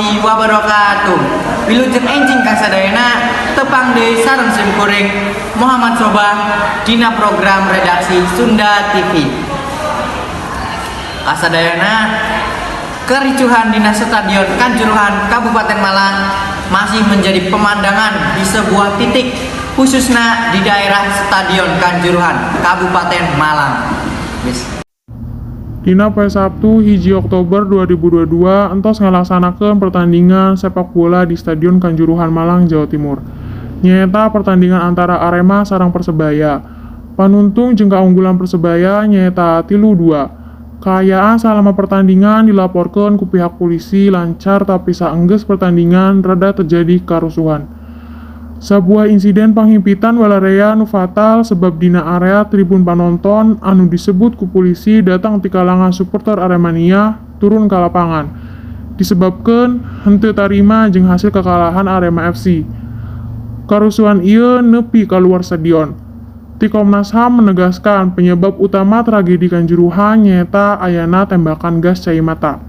warahmatullahi wabarakatuh. Wilujeng enjing kasadayana tepang deui sareng simkuring Muhammad Sobah dina program redaksi Sunda TV. Kasadayana kericuhan dina Stadion Kanjuruhan Kabupaten Malang masih menjadi pemandangan di sebuah titik, khususnya di daerah Stadion Kanjuruhan Kabupaten Malang. Dina poe Sabtu hiji Oktober 2022 entos ngalaksanakeun pertandingan sepak bola di Stadion Kanjuruhan Malang, Jawa Timur. Nyaeta pertandingan antara Arema sareng Persebaya. Panuntung jeung kaunggulan Persebaya nyaeta 3-2. Kaayaan salama pertandingan dilaporkeun ku pihak polisi lancar tapi saenggeus pertandingan rada terjadi karusuhan. Sebuah insiden panghimpitan walarea nu fatal sebab dina area tribun panonton anu disebut ku polisi datang ti kalangan supporter Aremania turun ka lapangan. Disebabkeun henteu tarima jeung hasil kekalahan Arema FC. Karusuhan ieu nepi ka luar stadion. Ti Komnas HAM menegaskan penyebab utama tragedi Kanjuruhan nyaeta ayana tembakan gas cai mata.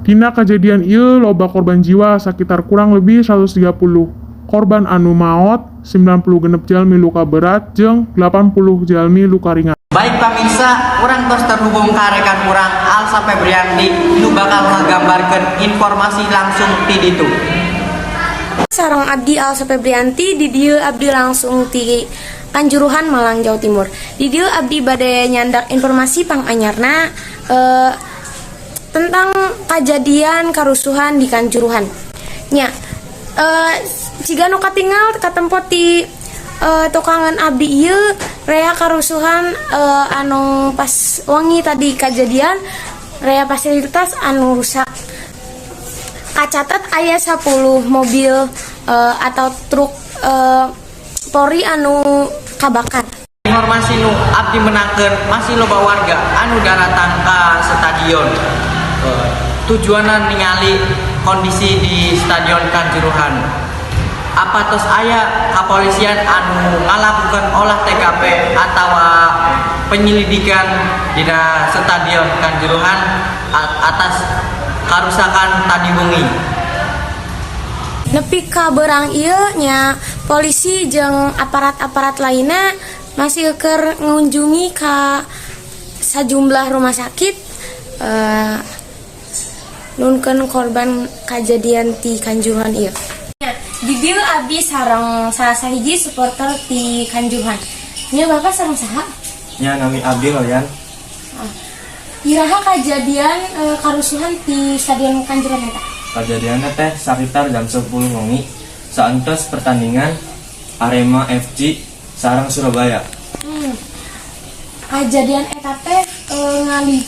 Dina kejadian ieu loba korban jiwa sakitar kurang lebih 130. Korban anu maot 90 genep jalmi luka berat jeung 80 jalmi luka ringan. Baik pamirsa, urang tos terhubung ka rekan urang Alsa Febrianti nu bakal ngagambarkeun informasi langsung ti ditu. Sareng abdi Alsa Febrianti di dieu abdi langsung ti Kanjuruhan Malang, Jawa Timur. Di dieu abdi bade nyandak informasi panganyarna tentang kejadian karusuhan di Kanjuruhan. Nya jika nu katinggal katempot di tukangan abdi ieu rea karusuhan anu pas wangi tadi kejadian rea fasilitas anu rusak. Kacatat aya 10 mobil atau truk Polri anu kabakar. Informasi nu abdi menangkeun masih loba warga anu datang ka stadion. Tujuanan ningali kondisi di Stadion Kanjuruhan. Apa tos aya kepolisian anu ngalakukan olah TKP atau penyelidikan di Stadion Kanjuruhan atas karusakan tadi bengi. Nepi ka beurang ieu nya polisi jeung aparat-aparat lainna masih keur ngunjungi ka sajumlah rumah sakit nunkeun korban kejadian ti Kanjuruhan ieu. Di dieu abdi sareng salah sahiji supporter ti Kanjuruhan. Nya Bapak sareng saha? Nya nami abdi Loyan. Iraha kejadian karusuhan ti Stadion Kanjuruhan eta? Kejadiannya teh sekitar jam 10 wengi saentos pertandingan Arema FC sareng Surabaya. Kejadian eta teh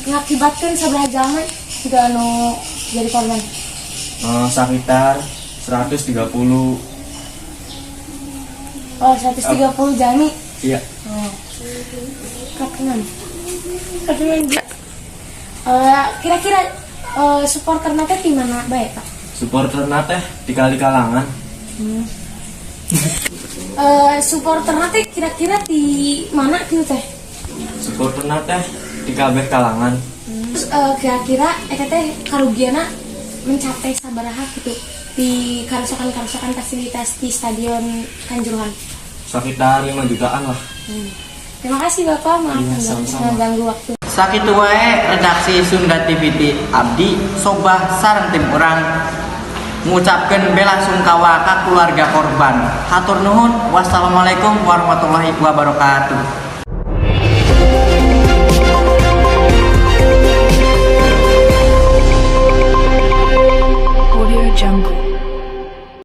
ngakibatkeun sabaraha jalma juga anu jadi korban? Sekitar 130. Oh, 130 jalmi? Iya. Kakenan. Kira-kira supporter nate di mana bae, Pak? Supporter nate di kali kalangan. Supporter nate kira-kira di mana kieu teh? Supporter nate di kabeh kalangan. Kira-kira eta teh karugianna mencapai sabaraha gitu di karusakan fasilitas di Stadion Kanjuruhan? Sekitar 5 jutaan lah. Terima kasih Bapak, maaf mengganggu waktu. Sakitu wae redaksi Sunda TV abdi Sobah sareng tim urang ngucapkeun bela sungkawa ka keluarga korban. Hatur nuhun. Wassalamualaikum warahmatullahi wabarakatuh.